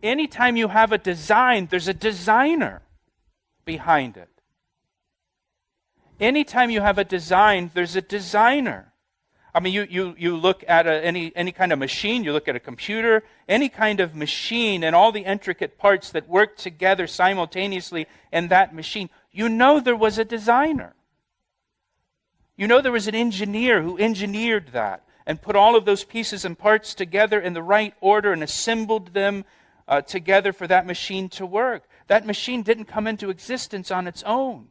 anytime you have a design, there's a designer behind it. Anytime you have a design, there's a designer. I mean, you look at any kind of machine, you look at a computer, any kind of machine and all the intricate parts that work together simultaneously in that machine, you know there was a designer. You know there was an engineer who engineered that and put all of those pieces and parts together in the right order and assembled them together for that machine to work. That machine didn't come into existence on its own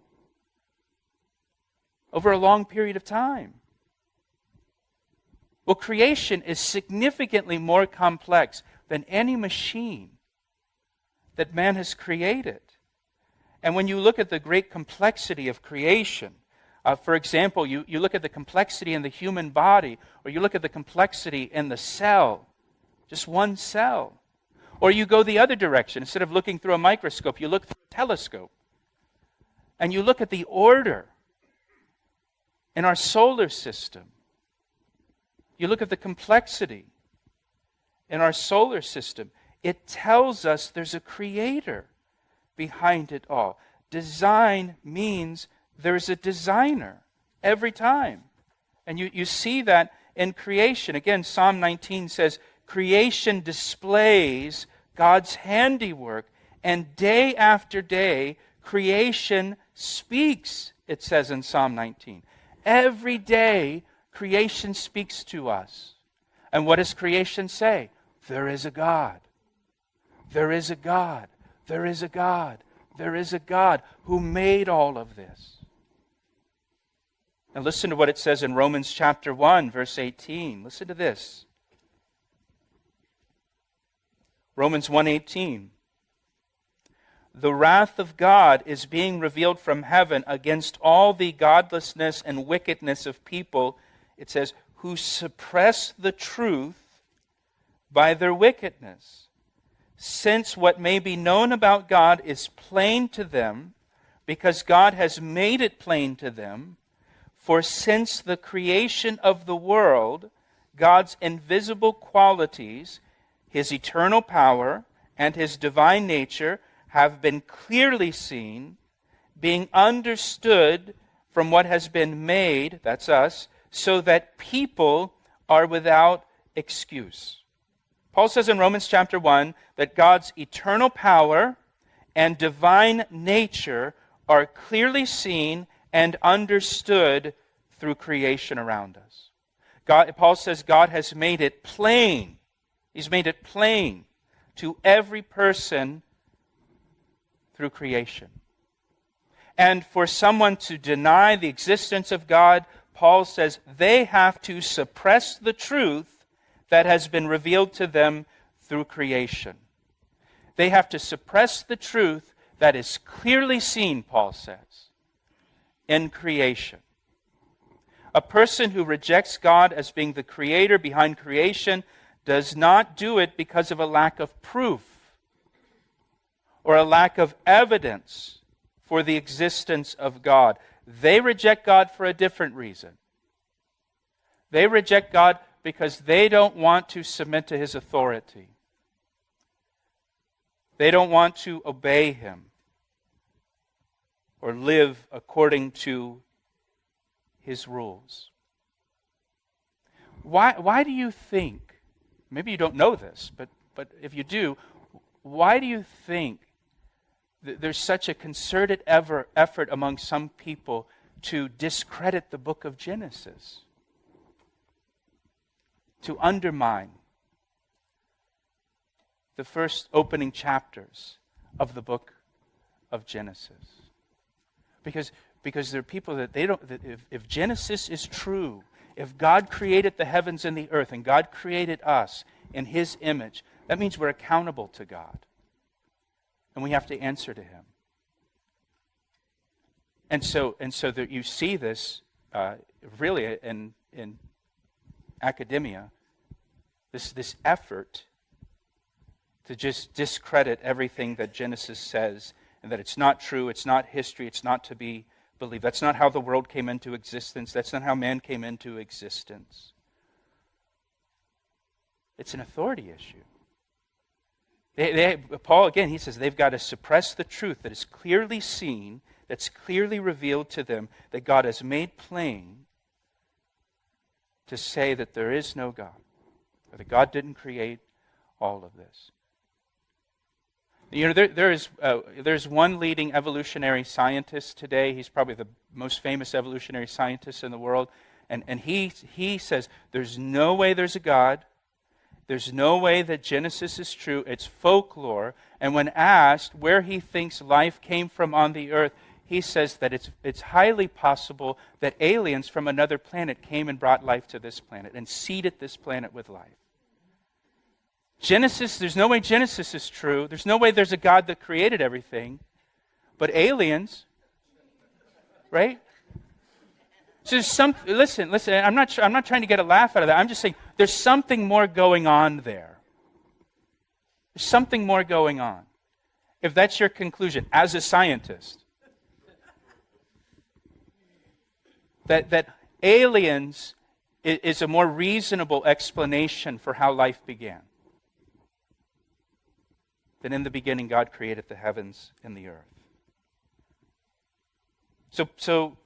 over a long period of time. Well, creation is significantly more complex than any machine that man has created. And when you look at the great complexity of creation, for example, you look at the complexity in the human body, or you look at the complexity in the cell, just one cell. Or you go the other direction. Instead of looking through a microscope, you look through a telescope. And you look at the order in our solar system. You look at the complexity in our solar system. It tells us there's a creator behind it all. Design means there's a designer every time. And you see that in creation. Again, Psalm 19 says, creation displays God's handiwork, and day after day, creation speaks, it says in Psalm 19. Every day, creation speaks to us. And what does creation say? There is a God. There is a God. There is a God. There is a God who made all of this. Now listen to what it says in Romans chapter 1, verse 18. Listen to this. Romans 1:18. The wrath of God is being revealed from heaven against all the godlessness and wickedness of people, it says, who suppress the truth by their wickedness. Since what may be known about God is plain to them, because God has made it plain to them, for since the creation of the world, God's invisible qualities, His eternal power, and His divine nature have been clearly seen, being understood from what has been made, that's us, so that people are without excuse. Paul says in Romans chapter 1 that God's eternal power and divine nature are clearly seen and understood through creation around us. Paul says God has made it plain. He's made it plain to every person through creation. And for someone to deny the existence of God, Paul says they have to suppress the truth that has been revealed to them through creation. They have to suppress the truth that is clearly seen, Paul says, in creation. A person who rejects God as being the creator behind creation does not do it because of a lack of proof or a lack of evidence for the existence of God. They reject God for a different reason. They reject God because they don't want to submit to His authority. They don't want to obey Him or live according to His rules. Why do you think, maybe you don't know this, but if you do, why do you think that there's such a concerted effort among some people to discredit the book of Genesis? To undermine the first opening chapters of the book of Genesis. Because there are people that they don't, that if Genesis is true, if God created the heavens and the earth and God created us in His image, that means we're accountable to God. And we have to answer to Him. And so that you see this really in academia, this effort to just discredit everything that Genesis says, and that it's not true, it's not history, it's not to be believed. That's not how the world came into existence. That's not how man came into existence. It's an authority issue. Paul, again, he says they've got to suppress the truth that is clearly seen, that's clearly revealed to them, that God has made plain, to say that there is no God, or that God didn't create all of this. You know, there's one leading evolutionary scientist today. He's probably the most famous evolutionary scientist in the world. And he says there's no way there's a God. There's no way that Genesis is true. It's folklore. And when asked where he thinks life came from on the earth, he says that it's highly possible that aliens from another planet came and brought life to this planet and seeded this planet with life. Genesis, there's no way Genesis is true. There's no way there's a God that created everything. But aliens, right? So there's listen, I'm not trying to get a laugh out of that. I'm just saying there's something more going on there. There's something more going on. If that's your conclusion as a scientist. That aliens is a more reasonable explanation for how life began. That in the beginning God created the heavens and the earth. So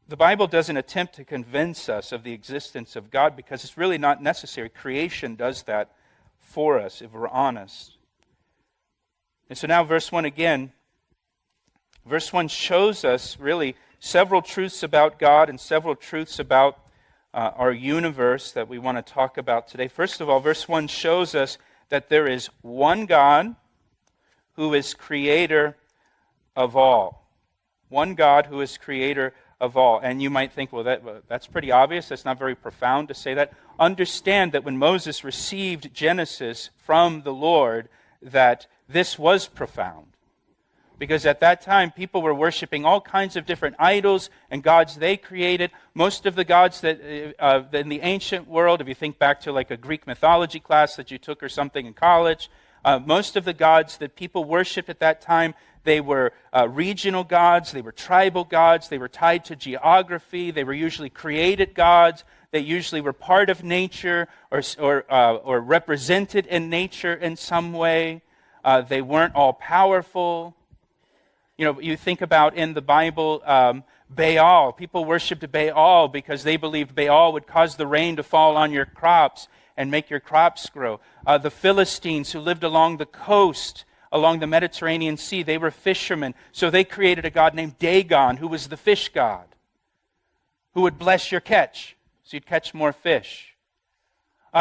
the Bible doesn't attempt to convince us of the existence of God because it's really not necessary. Creation does that for us if we're honest. And so now verse 1 again. Verse 1 shows us really several truths about God and several truths about our universe that we want to talk about today. First of all, verse 1 shows us that there is one God who is creator of all. One God who is creator of all. And you might think, well, that's pretty obvious. That's not very profound to say that. Understand that when Moses received Genesis from the Lord, that this was profound. Because at that time, people were worshiping all kinds of different idols and gods they created. Most of the gods that in the ancient world, if you think back to like a Greek mythology class that you took or something in college, most of the gods that people worshipped at that time, they were regional gods, they were tribal gods, they were tied to geography, they were usually created gods, they usually were part of nature or represented in nature in some way. They weren't all powerful. You know, you think about in the Bible, Baal. People worshipped Baal because they believed Baal would cause the rain to fall on your crops and make your crops grow. The Philistines who lived along the coast, along the Mediterranean Sea, they were fishermen. So they created a god named Dagon, who was the fish god, who would bless your catch, so you'd catch more fish.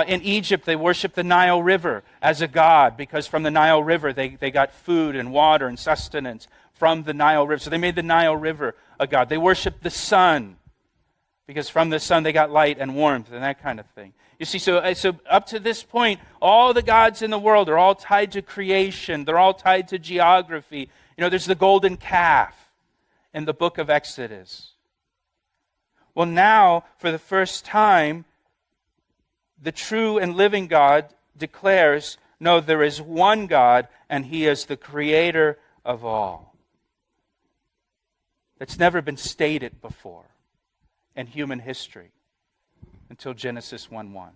In Egypt, they worshiped the Nile River as a god because from the Nile River they got food and water and sustenance from the Nile River. So they made the Nile River a god. They worshiped the sun because from the sun they got light and warmth and that kind of thing. You see, so up to this point, all the gods in the world are all tied to creation. They're all tied to geography. You know, there's the golden calf in the book of Exodus. Well, now, for the first time, the true and living God declares, no, there is one God, and He is the creator of all. That's never been stated before in human history until Genesis 1:1.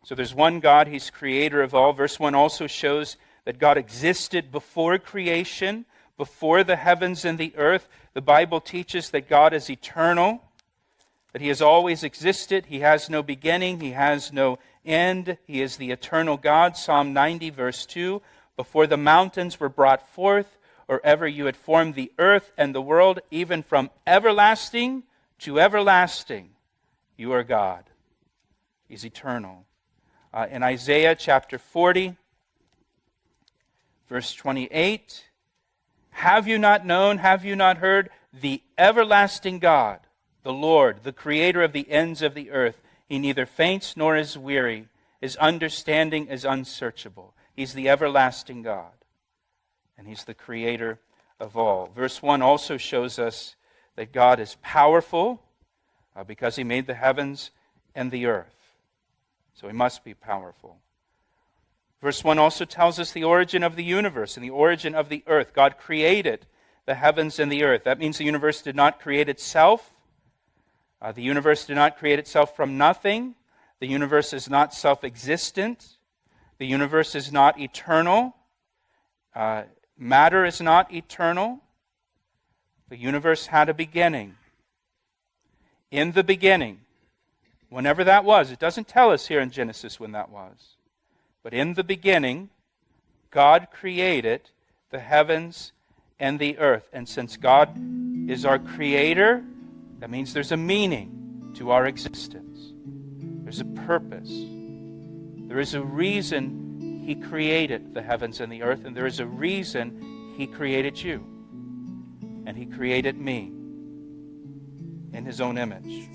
So there's one God, He's creator of all. Verse 1 also shows that God existed before creation, before the heavens and the earth. The Bible teaches that God is eternal, that He has always existed. He has no beginning. He has no end. He is the eternal God. Psalm 90, verse 2, before the mountains were brought forth, or ever you had formed the earth and the world, even from everlasting to everlasting, you are God. He's eternal. In Isaiah chapter 40, verse 28, have you not known, have you not heard, the everlasting God, the Lord, the creator of the ends of the earth, He neither faints nor is weary. His understanding is unsearchable. He's the everlasting God, and He's the creator of all. Verse 1 also shows us that God is powerful because He made the heavens and the earth. So He must be powerful. Verse 1 also tells us the origin of the universe and the origin of the earth. God created the heavens and the earth. That means the universe did not create itself. The universe did not create itself from nothing. The universe is not self-existent. The universe is not eternal. Matter is not eternal. The universe had a beginning. In the beginning, whenever that was, it doesn't tell us here in Genesis when that was. But in the beginning, God created the heavens and the earth. And since God is our creator, that means there's a meaning to our existence. There's a purpose. There is a reason He created the heavens and the earth, and there is a reason He created you. And He created me in His own image.